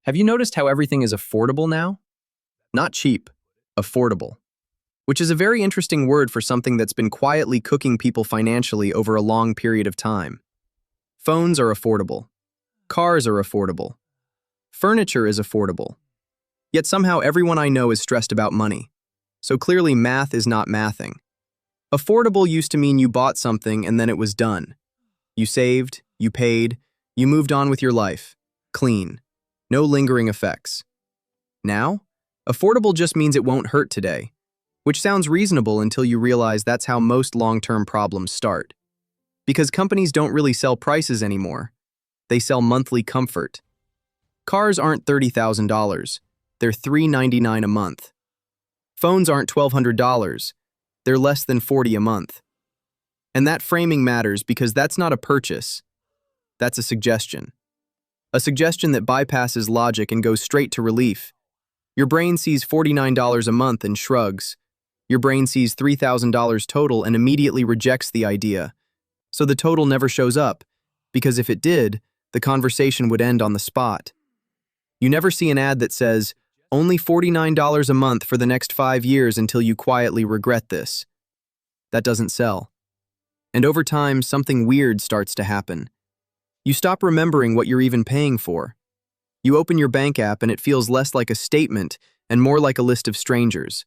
Have you noticed how everything is affordable now? Not cheap, affordable. Which is a very interesting word for something that's been quietly cooking people financially over a long period of time. Phones are affordable. Cars are affordable. Furniture is affordable. Yet somehow everyone I know is stressed about money. So clearly math is not mathing. Affordable used to mean you bought something and then it was done. You saved, you paid, you moved on with your life. Clean. No lingering effects. Now, affordable just means it won't hurt today, which sounds reasonable until you realize that's how most long-term problems start. Because companies don't really sell prices anymore. They sell monthly comfort. Cars aren't $30,000. They're $399 a month. Phones aren't $1,200. They're less than $40 a month. And that framing matters because that's not a purchase. That's a suggestion. A suggestion that bypasses logic and goes straight to relief. Your brain sees $49 a month and shrugs. Your brain sees $3,000 total and immediately rejects the idea. So the total never shows up, because if it did, the conversation would end on the spot. You never see an ad that says, only $49 a month for the next 5 years until you quietly regret this. That doesn't sell. And over time, something weird starts to happen. You stop remembering what you're even paying for. You open your bank app and it feels less like a statement and more like a list of strangers.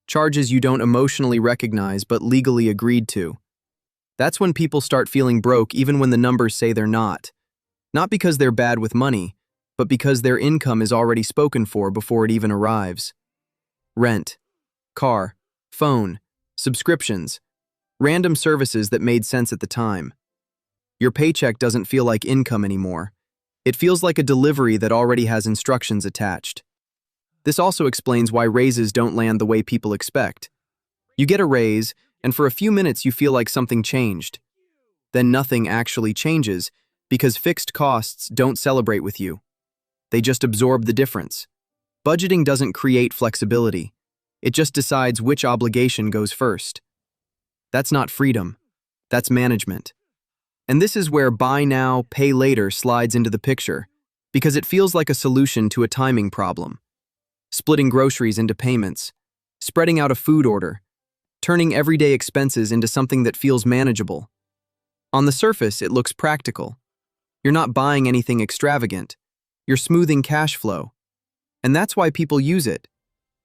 Charges you don't emotionally recognize but legally agreed to. That's when people start feeling broke even when the numbers say they're not. Not because they're bad with money, but because their income is already spoken for before it even arrives. Rent, car, phone, subscriptions, random services that made sense at the time. Your paycheck doesn't feel like income anymore. It feels like a delivery that already has instructions attached. This also explains why raises don't land the way people expect. You get a raise, and for a few minutes you feel like something changed. Then nothing actually changes because fixed costs don't celebrate with you. They just absorb the difference. Budgeting doesn't create flexibility. It just decides which obligation goes first. That's not freedom. That's management. And this is where buy now, pay later slides into the picture, because it feels like a solution to a timing problem. Splitting groceries into payments, spreading out a food order, turning everyday expenses into something that feels manageable. On the surface, it looks practical. You're not buying anything extravagant. You're smoothing cash flow. And that's why people use it.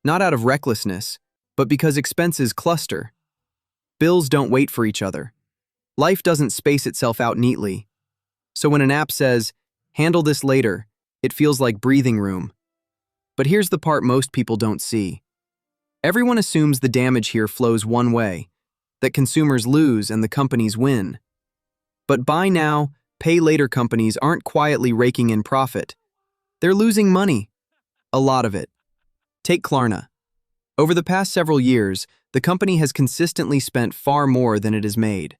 Not out of recklessness, but because expenses cluster. Bills don't wait for each other. Life doesn't space itself out neatly. So when an app says, handle this later, it feels like breathing room. But here's the part most people don't see. Everyone assumes the damage here flows one way, that consumers lose and the companies win. But buy now, pay later companies aren't quietly raking in profit. They're losing money. A lot of it. Take Klarna. Over the past several years, the company has consistently spent far more than it has made.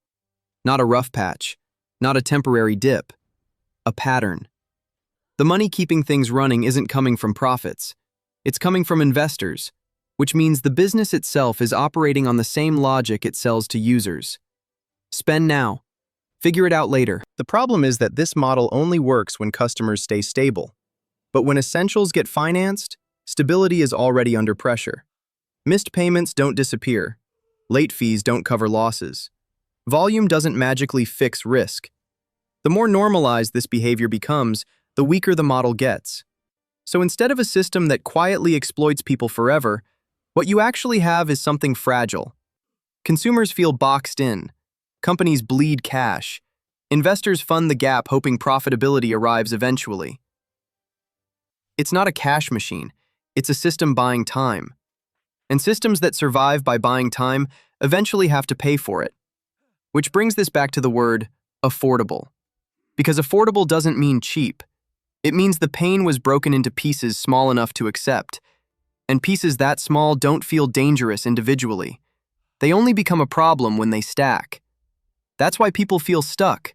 Not a rough patch, not a temporary dip, a pattern. The money keeping things running isn't coming from profits. It's coming from investors, which means the business itself is operating on the same logic it sells to users. Spend now. Figure it out later. The problem is that this model only works when customers stay stable. But when essentials get financed, stability is already under pressure. Missed payments don't disappear. Late fees don't cover losses. Volume doesn't magically fix risk. The more normalized this behavior becomes, the weaker the model gets. So instead of a system that quietly exploits people forever, what you actually have is something fragile. Consumers feel boxed in. Companies bleed cash. Investors fund the gap hoping profitability arrives eventually. It's not a cash machine. It's a system buying time. And systems that survive by buying time eventually have to pay for it. Which brings this back to the word affordable. Because affordable doesn't mean cheap. It means the pain was broken into pieces small enough to accept. And pieces that small don't feel dangerous individually. They only become a problem when they stack. That's why people feel stuck.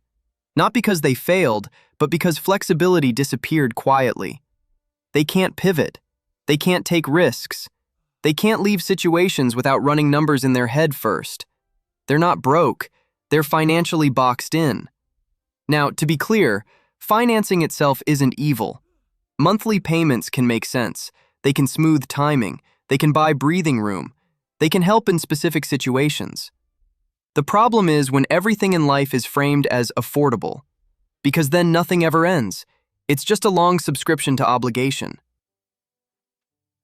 Not because they failed, but because flexibility disappeared quietly. They can't pivot. They can't take risks. They can't leave situations without running numbers in their head first. They're not broke. They're financially boxed in. Now, to be clear, financing itself isn't evil. Monthly payments can make sense. They can smooth timing. They can buy breathing room. They can help in specific situations. The problem is when everything in life is framed as affordable, because then nothing ever ends. It's just a long subscription to obligation.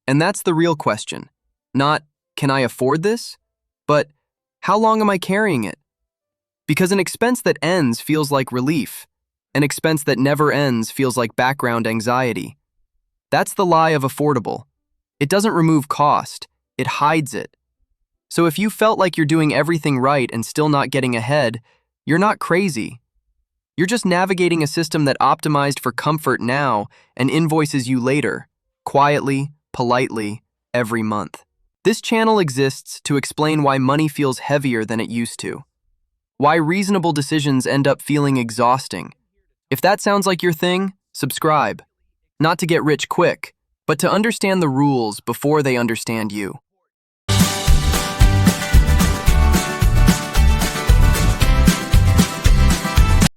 And that's the real question. Not, can I afford this? But, how long am I carrying it? Because an expense that ends feels like relief. An expense that never ends feels like background anxiety. That's the lie of affordable. It doesn't remove cost, it hides it. So if you felt like you're doing everything right and still not getting ahead, you're not crazy. You're just navigating a system that optimized for comfort now and invoices you later, quietly, politely, every month. This channel exists to explain why money feels heavier than it used to. Why reasonable decisions end up feeling exhausting. If that sounds like your thing, subscribe. Not to get rich quick, but to understand the rules before they understand you.